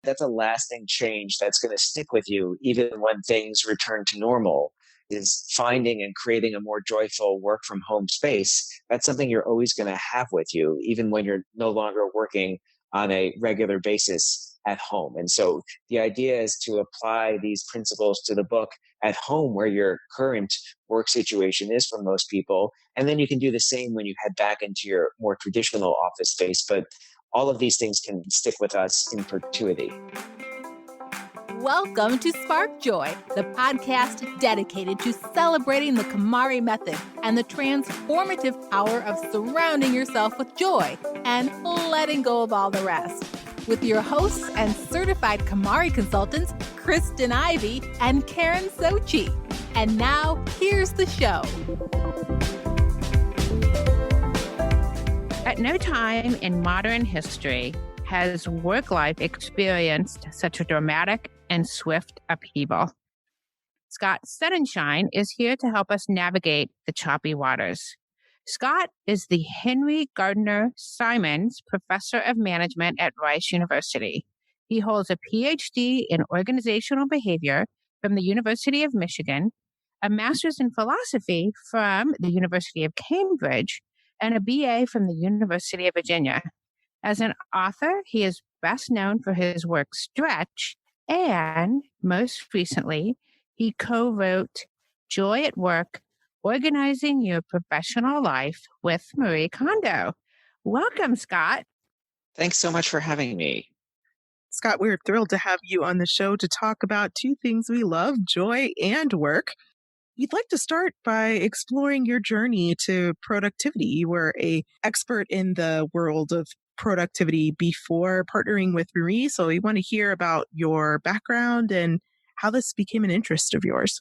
That's a lasting change that's going to stick with you even when things return to normal. Is finding and creating a more joyful work from home space. That's something you're always going to have with you, even when you're no longer working on a regular basis at home. And so the idea is to apply these principles to the book at home where your current work situation is for most people. And then you can do the same when you head back into your more traditional office space. But all of these things can stick with us in perpetuity. Welcome to Spark Joy, the podcast dedicated to celebrating the KonMari Method and the transformative power of surrounding yourself with joy and letting go of all the rest. With your hosts and certified KonMari consultants, Kristen Ivy and Karen Sochi. And now, here's the show. At no time in modern history has work-life experienced such a dramatic and swift upheaval. Scott Sonenshein is here to help us navigate the choppy waters. Scott is the Henry Gardiner Symonds Professor of Management at Rice University. He holds a PhD in Organizational Behavior from the University of Michigan, a Master's in Philosophy from the University of Cambridge, and a BA from the University of Virginia. As an author, he is best known for his work Stretch, and most recently, he co-wrote Joy at Work, Organizing Your Professional Life with Marie Kondo. Welcome, Scott. Thanks so much for having me. Scott, we're thrilled to have you on the show to talk about two things we love, joy and work. We'd like to start by exploring your journey to productivity. You were an expert in the world of productivity before partnering with Marie, so we want to hear about your background and how this became an interest of yours.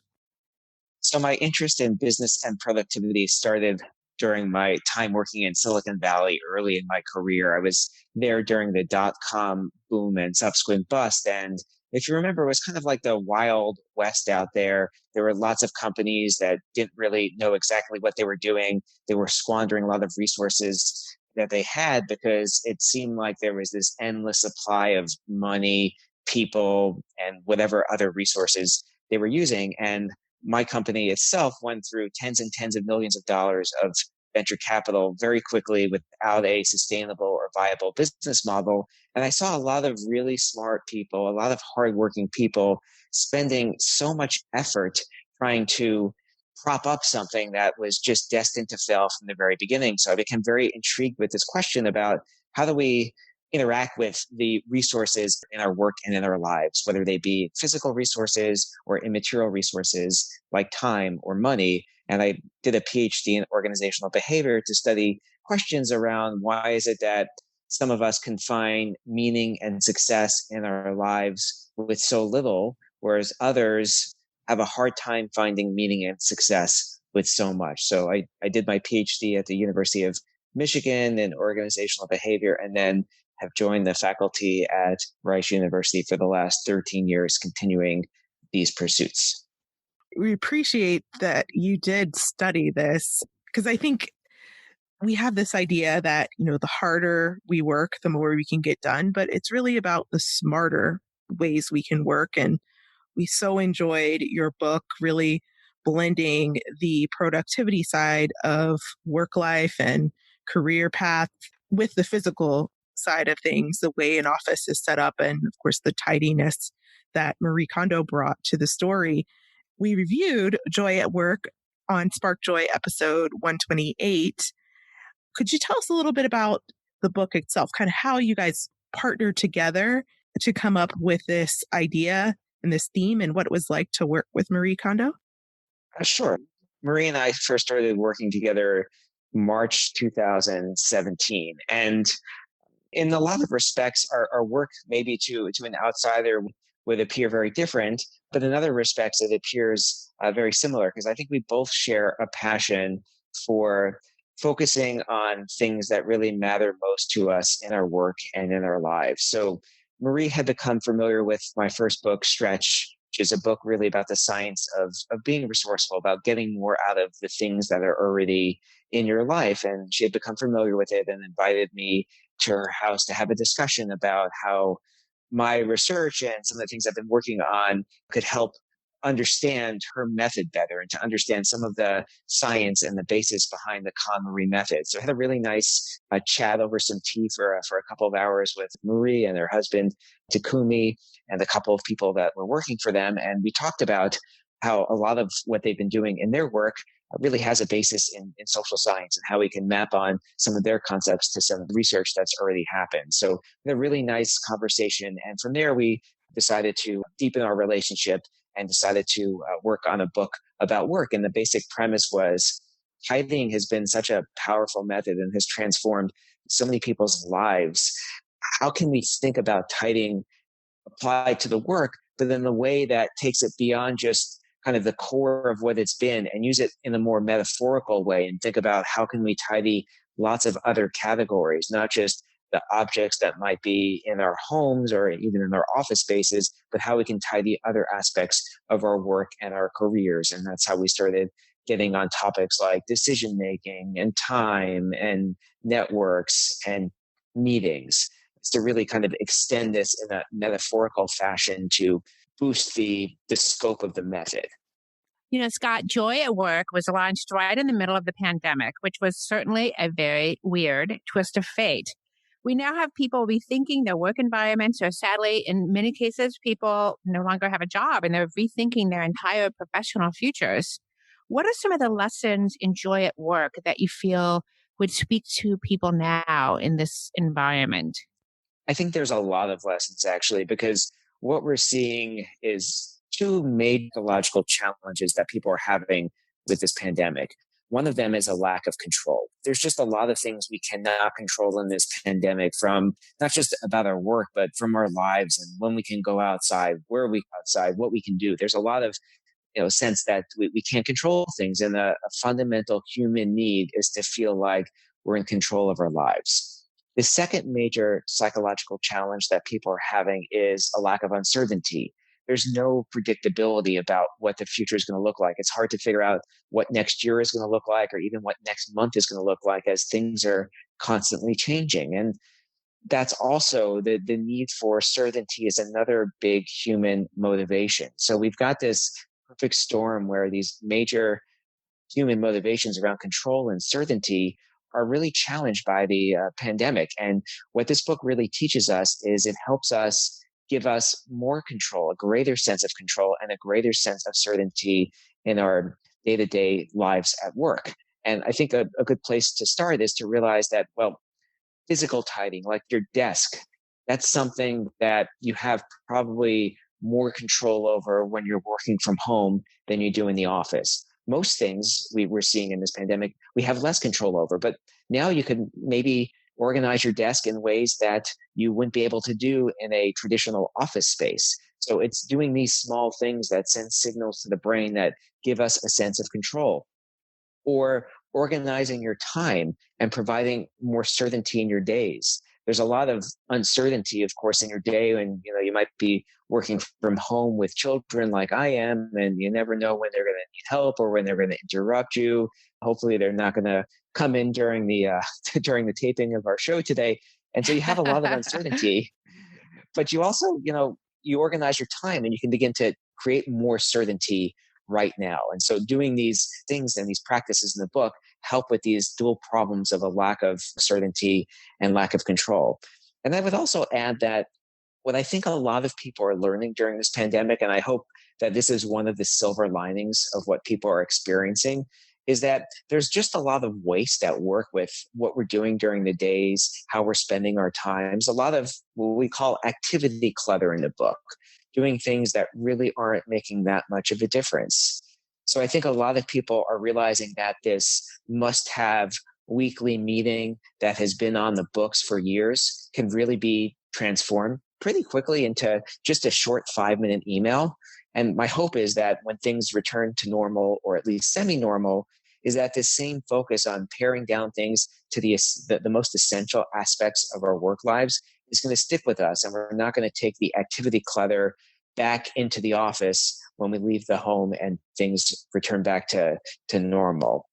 So my interest in business and productivity started during my time working in Silicon Valley early in my career. I was there during the dot-com boom and subsequent bust. And if you remember, it was kind of like the Wild West out there. There were lots of companies that didn't really know exactly what they were doing. They were squandering a lot of resources that they had because it seemed like there was this endless supply of money, people, and whatever other resources they were using. And my company itself went through tens and tens of millions of dollars of venture capital very quickly without a sustainable or viable business model. And I saw a lot of really smart people, a lot of hardworking people spending so much effort trying to prop up something that was just destined to fail from the very beginning. So I became very intrigued with this question about how do we interact with the resources in our work and in our lives, whether they be physical resources or immaterial resources like time or money. And I did a PhD in organizational behavior to study questions around why is it that some of us can find meaning and success in our lives with so little, whereas others have a hard time finding meaning and success with so much. So I did my PhD at the University of Michigan in organizational behavior, and then have joined the faculty at Rice University for the last 13 years, continuing these pursuits. We appreciate that you did study this because I think we have this idea that, the harder we work, the more we can get done, but it's really about the smarter ways we can work. And we so enjoyed your book, really blending the productivity side of work life and career path with the physical side of things, the way an office is set up, and of course the tidiness that Marie Kondo brought to the story. We reviewed Joy at Work on Spark Joy episode 128. Could you tell us a little bit about the book itself, kind of how you guys partnered together to come up with this idea and this theme and what it was like to work with Marie Kondo? Sure. Marie and I first started working together March 2017. And in a lot of respects, our work maybe to an outsider would appear very different, but in other respects, it appears very similar because I think we both share a passion for focusing on things that really matter most to us in our work and in our lives. So Marie had become familiar with my first book, Stretch, which is a book really about the science of being resourceful, about getting more out of the things that are already in your life. And she had become familiar with it and invited me to her house to have a discussion about how my research and some of the things I've been working on could help understand her method better and to understand some of the science and the basis behind the KonMari method. So I had a really nice chat over some tea for a couple of hours with Marie and her husband, Takumi, and a couple of people that were working for them. And we talked about how a lot of what they've been doing in their work really has a basis in social science and how we can map on some of their concepts to some research that's already happened. So we had a really nice conversation. And from there, we decided to deepen our relationship and decided to work on a book about work. And the basic premise was tithing has been such a powerful method and has transformed so many people's lives. How can we think about tithing applied to the work, but in a way that takes it beyond just kind of the core of what it's been and use it in a more metaphorical way and think about how can we tidy lots of other categories, not just the objects that might be in our homes or even in our office spaces, but how we can tidy other aspects of our work and our careers. And that's how we started getting on topics like decision making and time and networks and meetings. It's to really kind of extend this in a metaphorical fashion to boost the scope of the method. Scott, Joy at Work was launched right in the middle of the pandemic, which was certainly a very weird twist of fate. We now have people rethinking their work environments, or sadly, in many cases, people no longer have a job and they're rethinking their entire professional futures. What are some of the lessons in Joy at Work that you feel would speak to people now in this environment? I think there's a lot of lessons actually, because what we're seeing is two major ecological challenges that people are having with this pandemic. One of them is a lack of control. There's just a lot of things we cannot control in this pandemic, from not just about our work, but from our lives and when we can go outside, where we go outside, what we can do. There's a lot of sense that we can't control things. And a fundamental human need is to feel like we're in control of our lives. The second major psychological challenge that people are having is a lack of uncertainty. There's no predictability about what the future is going to look like. It's hard to figure out what next year is going to look like, or even what next month is going to look like, as things are constantly changing. And that's also the need for certainty is another big human motivation. So we've got this perfect storm where these major human motivations around control and certainty are really challenged by the pandemic. And what this book really teaches us is it helps us give us more control, a greater sense of control, and a greater sense of certainty in our day-to-day lives at work. And I think a good place to start is to realize that, well, physical tidying, like your desk, that's something that you have probably more control over when you're working from home than you do in the office. Most things we're seeing in this pandemic, we have less control over, but now you can maybe organize your desk in ways that you wouldn't be able to do in a traditional office space. So it's doing these small things that send signals to the brain that give us a sense of control. Or organizing your time and providing more certainty in your days. There's a lot of uncertainty, of course, in your day, and you might be working from home with children like I am, and you never know when they're going to need help or when they're going to interrupt you. Hopefully, they're not going to come in during the during the taping of our show today, and so you have a lot of uncertainty. But you also, you organize your time, and you can begin to create more certainty right now. And so doing these things and these practices in the book help with these dual problems of a lack of certainty and lack of control. And I would also add that what I think a lot of people are learning during this pandemic, and I hope that this is one of the silver linings of what people are experiencing, is that there's just a lot of waste at work with what we're doing during the days, how we're spending our times, a lot of what we call activity clutter in the book, doing things that really aren't making that much of a difference. So I think a lot of people are realizing that this must-have weekly meeting that has been on the books for years can really be transformed pretty quickly into just a short 5-minute email. And my hope is that when things return to normal, or at least semi-normal, is that this same focus on paring down things to the most essential aspects of our work lives is going to stick with us. And we're not going to take the activity clutter back into the office when we leave the home and things return back to normal.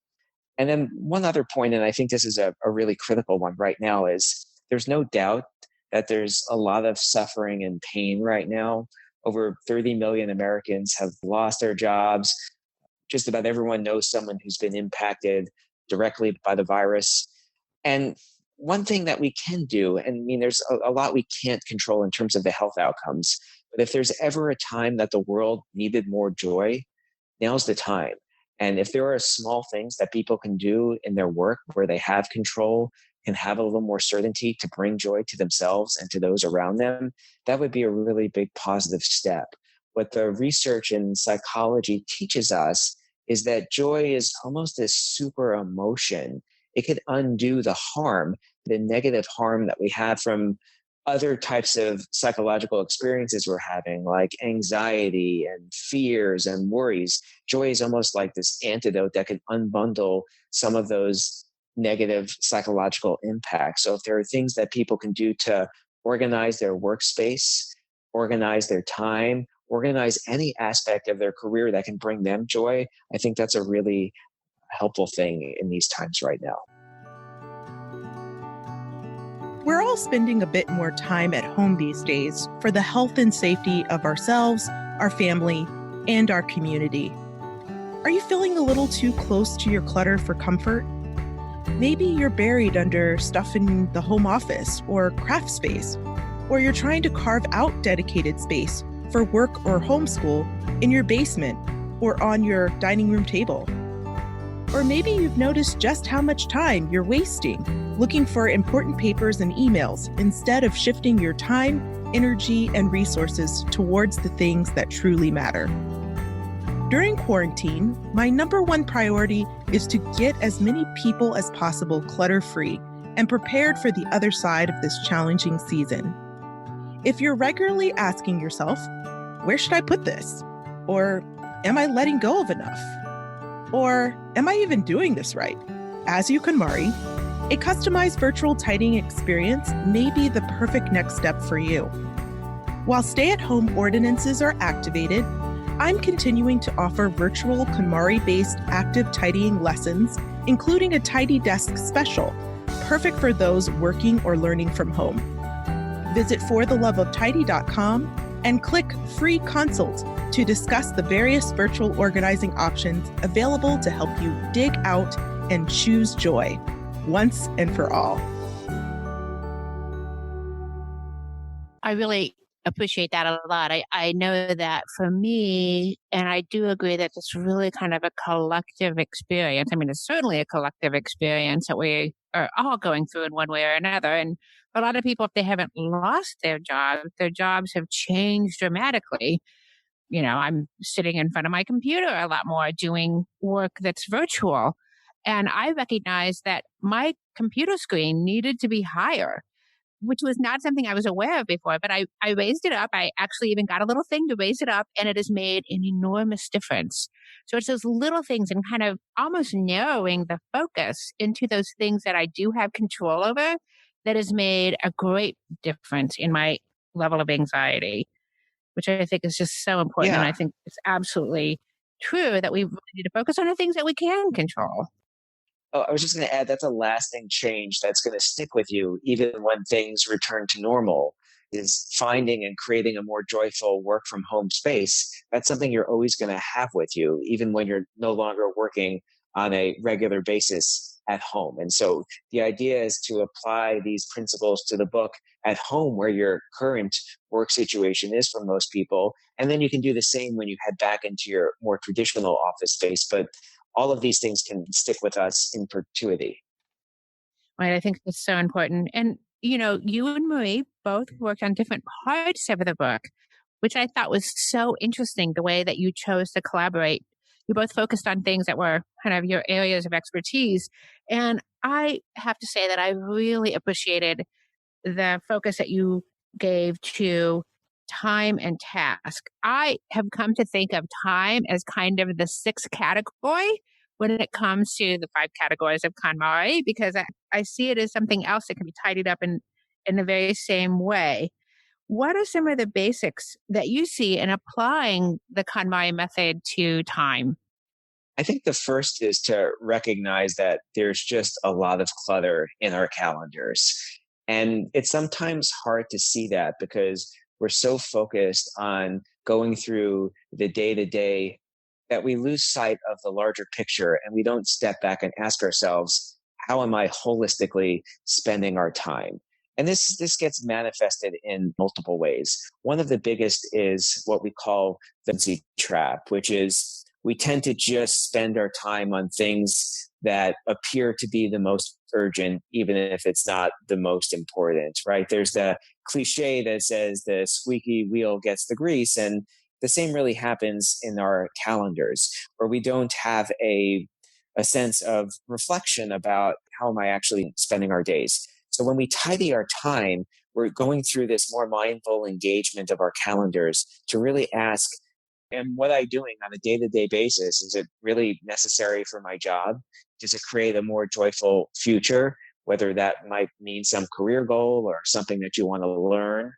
And then one other point, and I think this is a really critical one right now, is there's no doubt that there's a lot of suffering and pain right now. Over 30 million Americans have lost their jobs. Just about everyone knows someone who's been impacted directly by the virus. And one thing that we can do, and I mean, there's a lot we can't control in terms of the health outcomes, but if there's ever a time that the world needed more joy, now's the time. And if there are small things that people can do in their work where they have control, can have a little more certainty to bring joy to themselves and to those around them, that would be a really big positive step. What the research in psychology teaches us is that joy is almost a super emotion. It could undo the harm, the negative harm that we have from other types of psychological experiences we're having, like anxiety and fears and worries. Joy is almost like this antidote that can unbundle some of those negative psychological impacts. So if there are things that people can do to organize their workspace, organize their time, organize any aspect of their career that can bring them joy, I think that's a really helpful thing in these times right now. We're all spending a bit more time at home these days for the health and safety of ourselves, our family, and our community. Are you feeling a little too close to your clutter for comfort? Maybe you're buried under stuff in the home office or craft space, or you're trying to carve out dedicated space for work or homeschool in your basement or on your dining room table. Or maybe you've noticed just how much time you're wasting looking for important papers and emails instead of shifting your time, energy, and resources towards the things that truly matter. During quarantine, my number one priority is to get as many people as possible clutter-free and prepared for the other side of this challenging season. If you're regularly asking yourself, where should I put this? Or am I letting go of enough? Or am I even doing this right? As you KonMari, a customized virtual tidying experience may be the perfect next step for you. While stay-at-home ordinances are activated, I'm continuing to offer virtual KonMari-based active tidying lessons, including a Tidy Desk special, perfect for those working or learning from home. Visit fortheloveoftidy.com and click Free Consult to discuss the various virtual organizing options available to help you dig out and choose joy once and for all. I really appreciate that a lot. I know that for me, and I do agree that it's really kind of a collective experience. I mean, it's certainly a collective experience that we are all going through in one way or another. And for a lot of people, if they haven't lost their jobs have changed dramatically. You know, I'm sitting in front of my computer a lot more doing work that's virtual. And I recognized that my computer screen needed to be higher, which was not something I was aware of before, but I raised it up. I actually even got a little thing to raise it up, and it has made an enormous difference. So it's those little things and kind of almost narrowing the focus into those things that I do have control over that has made a great difference in my level of anxiety, which I think is just so important. Yeah. And I think it's absolutely true that we really need to focus on the things that we can control. Oh, I was just going to add that's a lasting change that's going to stick with you even when things return to normal, is finding and creating a more joyful work from home space. That's something you're always going to have with you, even when you're no longer working on a regular basis at home. And so the idea is to apply these principles to the book at home where your current work situation is for most people. And then you can do the same when you head back into your more traditional office space. But all of these things can stick with us in perpetuity. Right. I think that's so important. And, you know, you and Marie both worked on different parts of the book, which I thought was so interesting, the way that you chose to collaborate. You both focused on things that were kind of your areas of expertise. And I have to say that I really appreciated the focus that you gave to time and task. I have come to think of time as kind of the sixth category when it comes to the five categories of KonMari, because I see it as something else that can be tidied up in the very same way. What are some of the basics that you see in applying the KonMari method to time? I think the first is to recognize that there's just a lot of clutter in our calendars. And it's sometimes hard to see that because we're so focused on going through the day to day that we lose sight of the larger picture and we don't step back and ask ourselves, how am I holistically spending our time? And this gets manifested in multiple ways. One of the biggest is what we call the Z trap, which is we tend to just spend our time on things that appear to be the most urgent, even if it's not the most important, right? There's the cliche that says the squeaky wheel gets the grease. And the same really happens in our calendars, where we don't have a sense of reflection about how am I actually spending our days. So when we tidy our time, we're going through this more mindful engagement of our calendars to really ask, am what I'm doing on a day-to-day basis, is it really necessary for my job? Does it create a more joyful future, whether that might mean some career goal or something that you want to learn?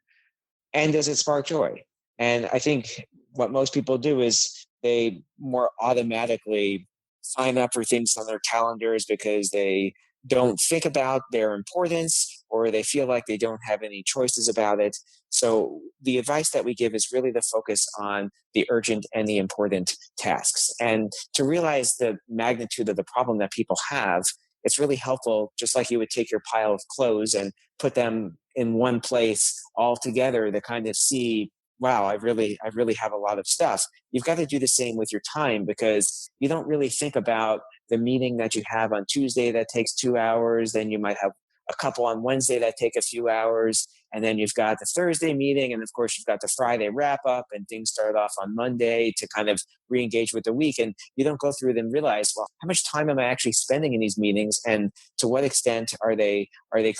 And does it spark joy? And I think what most people do is they more automatically sign up for things on their calendars because they don't think about their importance or they feel like they don't have any choices about it. So the advice that we give is really to focus on the urgent and the important tasks. And to realize the magnitude of the problem that people have, it's really helpful, just like you would take your pile of clothes and put them in one place all together to kind of see, wow, I really have a lot of stuff. You've got to do the same with your time, because you don't really think about the meeting that you have on Tuesday that takes 2 hours. Then you might have a couple on Wednesday that take a few hours. And then you've got the Thursday meeting. And of course, you've got the Friday wrap up, and things start off on Monday to kind of re-engage with the week. And you don't go through it and realize, well, how much time am I actually spending in these meetings? And to what extent are they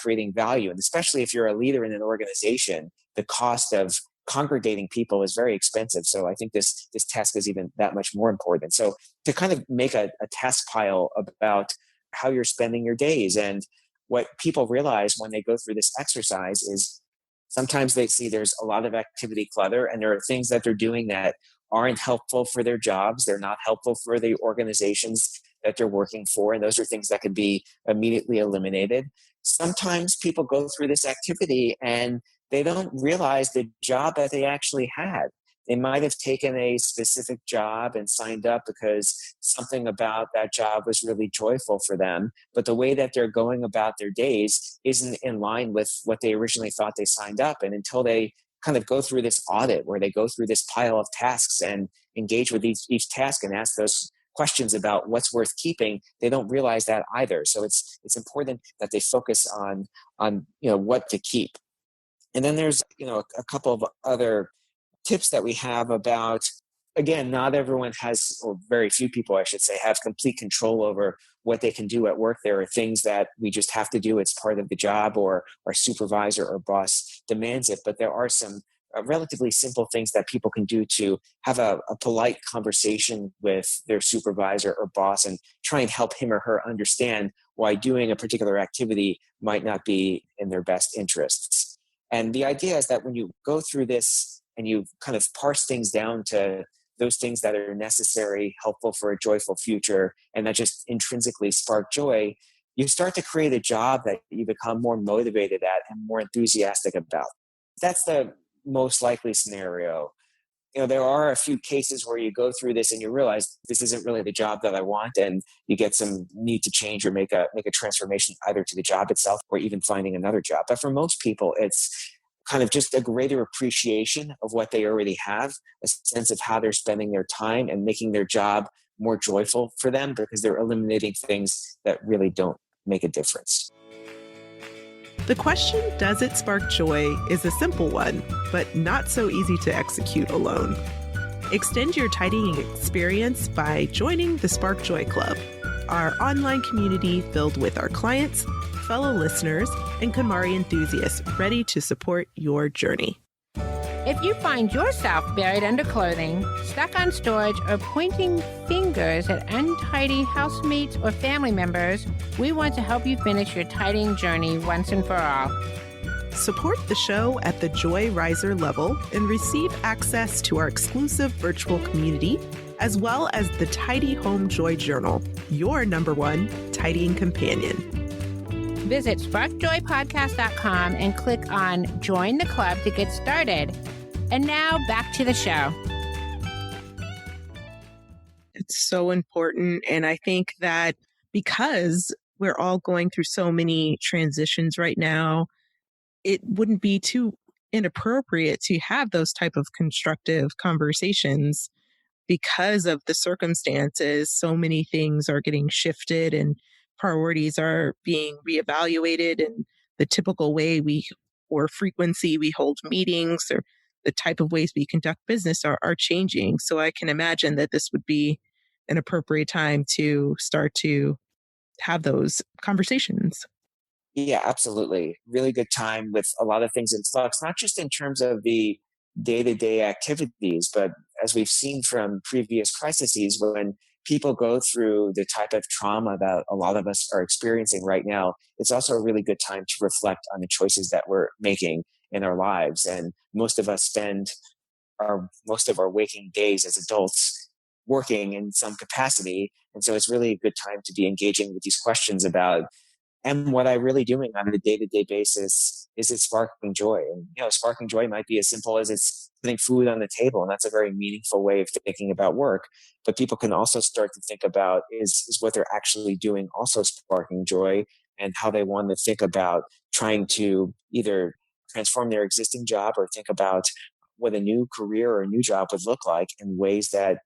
creating value? And especially if you're a leader in an organization, the cost of congregating people is very expensive. So I think this task is even that much more important. So to kind of make a task pile about how you're spending your days. And what people realize when they go through this exercise is sometimes they see there's a lot of activity clutter, and there are things that they're doing that aren't helpful for their jobs. They're not helpful for the organizations that they're working for. And those are things that can be immediately eliminated. Sometimes people go through this activity and they don't realize the job that they actually had. They might have taken a specific job and signed up because something about that job was really joyful for them. But the way that they're going about their days isn't in line with what they originally thought they signed up. And until they kind of go through this audit where they go through this pile of tasks and engage with each task and ask those questions about what's worth keeping, they don't realize that either. So it's important that they focus on what to keep. And then there's a couple of other tips that we have about, again, not everyone has, or very few people, I should say, have complete control over what they can do at work. There are things that we just have to do. It's part of the job, or our supervisor or boss demands it. But there are some relatively simple things that people can do to have a polite conversation with their supervisor or boss and try and help him or her understand why doing a particular activity might not be in their best interests. And the idea is that when you go through this and you kind of parse things down to those things that are necessary, helpful for a joyful future, and that just intrinsically spark joy, you start to create a job that you become more motivated at and more enthusiastic about. That's the most likely scenario. There are a few cases where you go through this and you realize this isn't really the job that I want, and you get some need to change or make a transformation either to the job itself or even finding another job. But for most people, it's kind of just a greater appreciation of what they already have, a sense of how they're spending their time and making their job more joyful for them, because they're eliminating things that really don't make a difference. The question, does it spark joy, is a simple one, but not so easy to execute alone. Extend your tidying experience by joining the Spark Joy Club, our online community filled with our clients, fellow listeners, and KonMari enthusiasts ready to support your journey. If you find yourself buried under clothing, stuck on storage, or pointing fingers at untidy housemates or family members, we want to help you finish your tidying journey once and for all. Support the show at the Joy Riser level and receive access to our exclusive virtual community, as well as the Tidy Home Joy Journal, your #1 tidying companion. Visit sparkjoypodcast.com and click on Join the Club to get started. And now back to the show. It's so important. And I think that because we're all going through so many transitions right now, it wouldn't be too inappropriate to have those type of constructive conversations because of the circumstances. So many things are getting shifted and priorities are being reevaluated, and the typical way or frequency we hold meetings or the type of ways we conduct business are changing. So I can imagine that this would be an appropriate time to start to have those conversations. Yeah, absolutely. Really good time with a lot of things in flux, not just in terms of the day-to-day activities, but as we've seen from previous crises, when people go through the type of trauma that a lot of us are experiencing right now, it's also a really good time to reflect on the choices that we're making in our lives. And most of us spend most of our waking days as adults working in some capacity. And so it's really a good time to be engaging with these questions about, and what I really doing on a day-to-day basis, is it sparking joy? And sparking joy might be as simple as it's putting food on the table, and that's a very meaningful way of thinking about work. But people can also start to think about, is what they're actually doing also sparking joy, and how they want to think about trying to either transform their existing job or think about what a new career or a new job would look like in ways that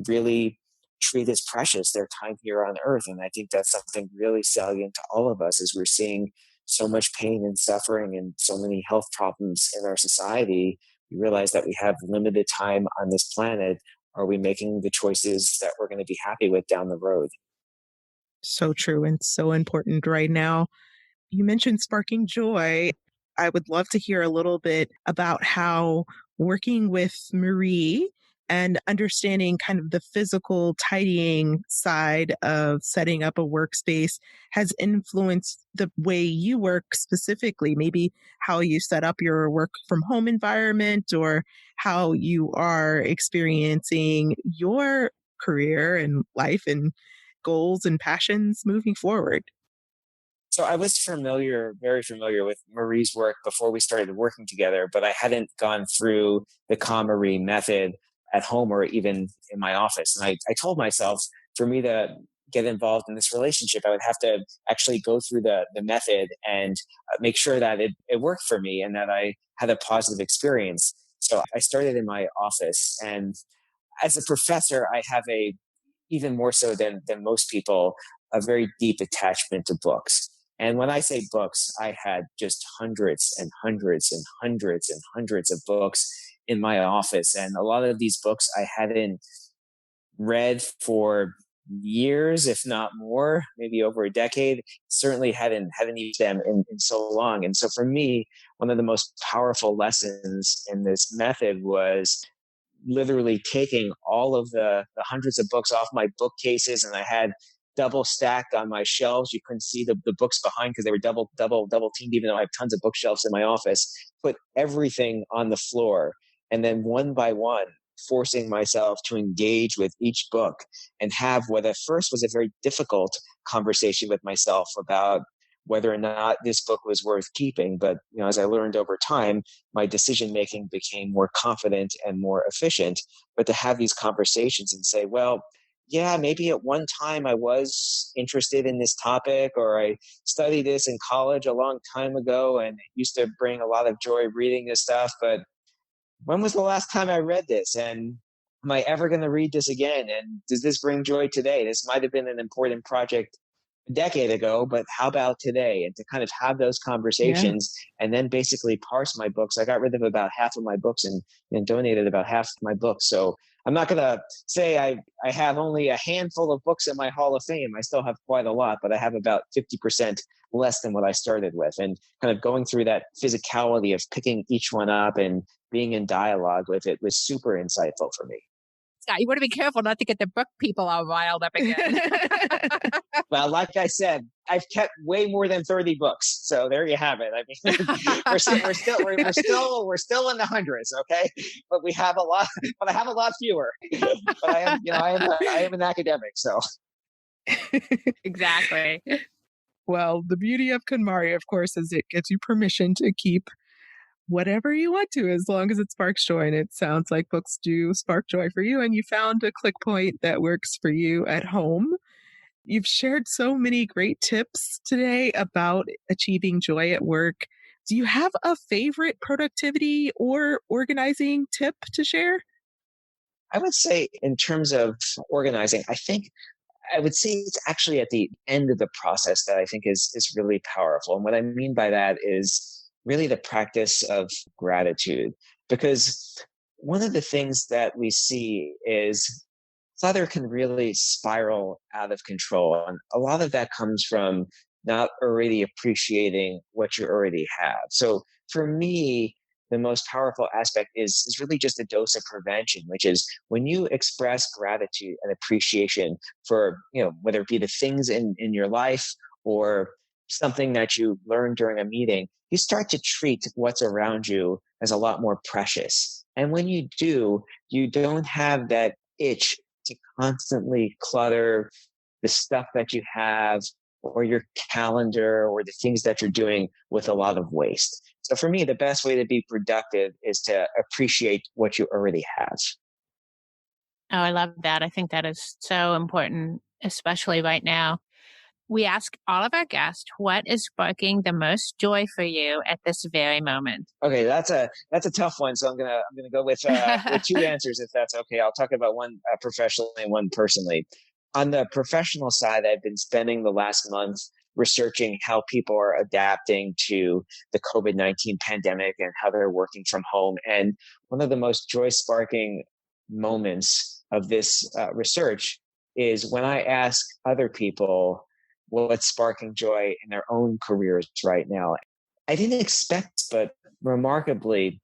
really treat as precious their time here on earth. And I think that's something really salient to all of us, as we're seeing so much pain and suffering and so many health problems in our society. We realize that we have limited time on this planet. Are we making the choices that we're going to be happy with down the road? So true and so important right now. You mentioned sparking joy. I would love to hear a little bit about how working with Marie and understanding kind of the physical tidying side of setting up a workspace has influenced the way you work specifically, maybe how you set up your work from home environment, or how you are experiencing your career and life and goals and passions moving forward. So I was very familiar with Marie's work before we started working together, but I hadn't gone through the KonMari method at home or even in my office. And I told myself, for me to get involved in this relationship, I would have to actually go through the method and make sure that it worked for me and that I had a positive experience. So I started in my office, and as a professor, I have even more so than most people, a very deep attachment to books. And when I say books, I had just hundreds and hundreds and hundreds and hundreds of books in my office. And a lot of these books I hadn't read for years, if not more, maybe over a decade. Certainly hadn't used them in so long. And so for me, one of the most powerful lessons in this method was literally taking all of the hundreds of books off my bookcases, and I had double stacked on my shelves. You couldn't see the books behind because they were double teamed, even though I have tons of bookshelves in my office. Put everything on the floor, and then one by one, forcing myself to engage with each book and have what at first was a very difficult conversation with myself about whether or not this book was worth keeping. But as I learned over time, my decision making became more confident and more efficient. But to have these conversations and say, well, yeah, maybe at one time I was interested in this topic, or I studied this in college a long time ago and it used to bring a lot of joy reading this stuff. But when was the last time I read this? And am I ever going to read this again? And does this bring joy today? This might have been an important project a decade ago, but how about today? And to kind of have those conversations and then basically parse my books. I got rid of about half of my books and donated about half of my books. So I'm not going to say I have only a handful of books in my Hall of Fame. I still have quite a lot, but I have about 50% less than what I started with. And kind of going through that physicality of picking each one up and being in dialogue with it was super insightful for me. Scott, you want to be careful not to get the book people all riled up again. Well, like I said, I've kept way more than 30 books, so there you have it. I mean, we're still in the hundreds, okay? But we have a lot. But I have a lot fewer. But I am an academic, so Exactly. Well, the beauty of KonMari, of course, is it gives you permission to keep whatever you want to, as long as it sparks joy. And it sounds like books do spark joy for you. And you found a click point that works for you at home. You've shared so many great tips today about achieving joy at work. Do you have a favorite productivity or organizing tip to share? I would say, in terms of organizing, I would say it's actually at the end of the process that I think is really powerful. And what I mean by that is really the practice of gratitude. Because one of the things that we see is clutter can really spiral out of control. And a lot of that comes from not already appreciating what you already have. So for me, the most powerful aspect is really just a dose of prevention, which is when you express gratitude and appreciation for, whether it be the things in your life or something that you learned during a meeting, you start to treat what's around you as a lot more precious. And when you do, you don't have that itch to constantly clutter the stuff that you have or your calendar or the things that you're doing with a lot of waste. So for me, the best way to be productive is to appreciate what you already have. Oh, I love that. I think that is so important, especially right now. We ask all of our guests, what is sparking the most joy for you at this very moment? Okay, that's a tough one. So I'm gonna go with two answers, if that's okay. I'll talk about one professionally and one personally. On the professional side, I've been spending the last month researching how people are adapting to the COVID-19 pandemic and how they're working from home. And one of the most joy-sparking moments of this research is when I ask other people what's sparking joy in their own careers right now. I didn't expect, but remarkably,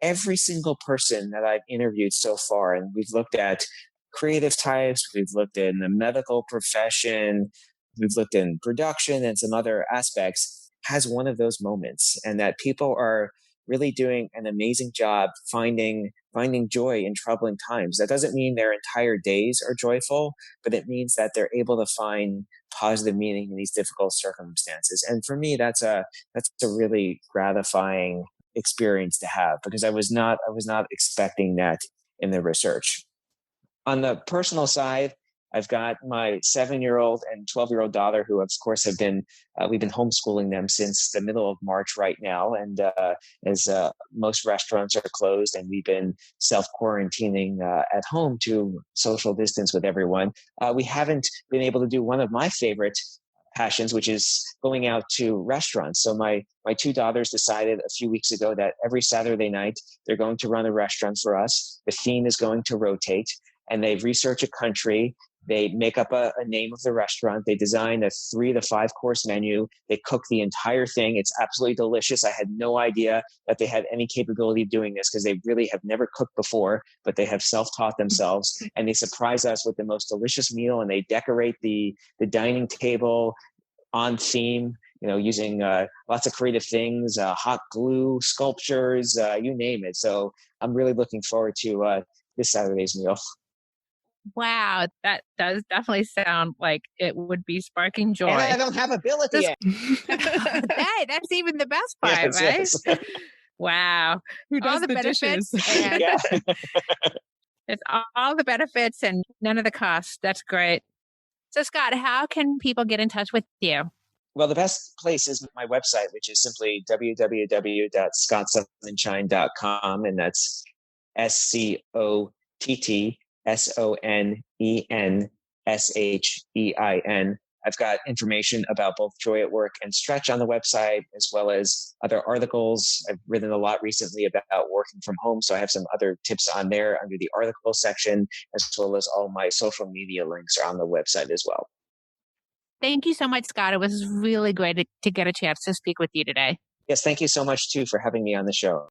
every single person that I've interviewed so far, and we've looked at creative types, we've looked in the medical profession, we've looked in production and some other aspects, has one of those moments, and that people are really doing an amazing job finding joy in troubling times. That doesn't mean their entire days are joyful, but it means that they're able to find positive meaning in these difficult circumstances. And for me, that's a really gratifying experience to have, because I was not expecting that in the research. On the personal side, I've got my 7-year-old and 12-year-old daughter, who, of course, we've been homeschooling them since the middle of March right now. And as most restaurants are closed and we've been self-quarantining at home to social distance with everyone, we haven't been able to do one of my favorite passions, which is going out to restaurants. So my two daughters decided a few weeks ago that every Saturday night they're going to run a restaurant for us. The theme is going to rotate, and they research a country. They make up a name of the restaurant. They design a 3 to 5 course menu. They cook the entire thing. It's absolutely delicious. I had no idea that they had any capability of doing this, because they really have never cooked before, but they have self-taught themselves, and they surprise us with the most delicious meal. And they decorate the dining table on theme, using lots of creative things, hot glue, sculptures, you name it. So I'm really looking forward to this Saturday's meal. Wow, that does definitely sound like it would be sparking joy. And I don't have ability yet. Hey, that's even the best part, Yes, right? yes. Wow. Who does all the benefits dishes? and Yeah. it's all the benefits and none of the costs. That's great. So Scott, how can people get in touch with you? Well, the best place is my website, which is simply www.scottsonenshein.com, and that's SCOTTSONENSHEIN. I've got information about both joy at work and stretch on the website, as well as other articles. I've written a lot recently about working from home, so I have some other tips on there under the article section, as well as all my social media links are on the website as well. Thank you so much, Scott. It was really great to get a chance to speak with you today. Yes, thank you so much, too, for having me on the show.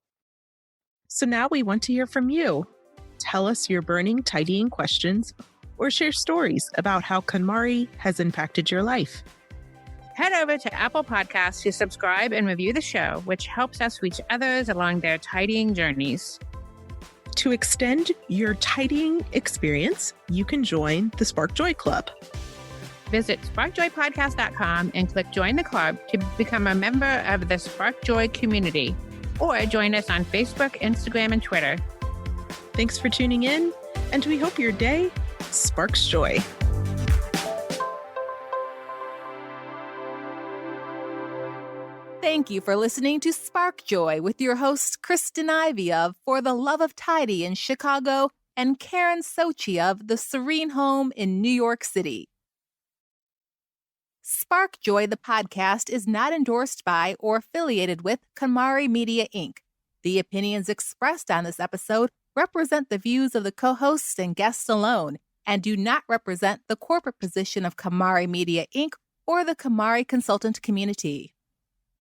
So now we want to hear from you. Tell us your burning tidying questions, or share stories about how KonMari has impacted your life. Head over to Apple Podcasts to subscribe and review the show, which helps us reach others along their tidying journeys. To extend your tidying experience, you can join the Spark Joy Club. Visit sparkjoypodcast.com and click Join the Club to become a member of the Spark Joy community, or join us on Facebook, Instagram, and Twitter. Thanks for tuning in, and we hope your day sparks joy. Thank you for listening to Spark Joy with your hosts Kristen Ivy of For the Love of Tidy in Chicago and Karen Sochi of The Serene Home in New York City. Spark Joy, the podcast, is not endorsed by or affiliated with KonMari Media, Inc. The opinions expressed on this episode represent the views of the co-hosts and guests alone and do not represent the corporate position of KonMari Media, Inc. or the KonMari consultant community.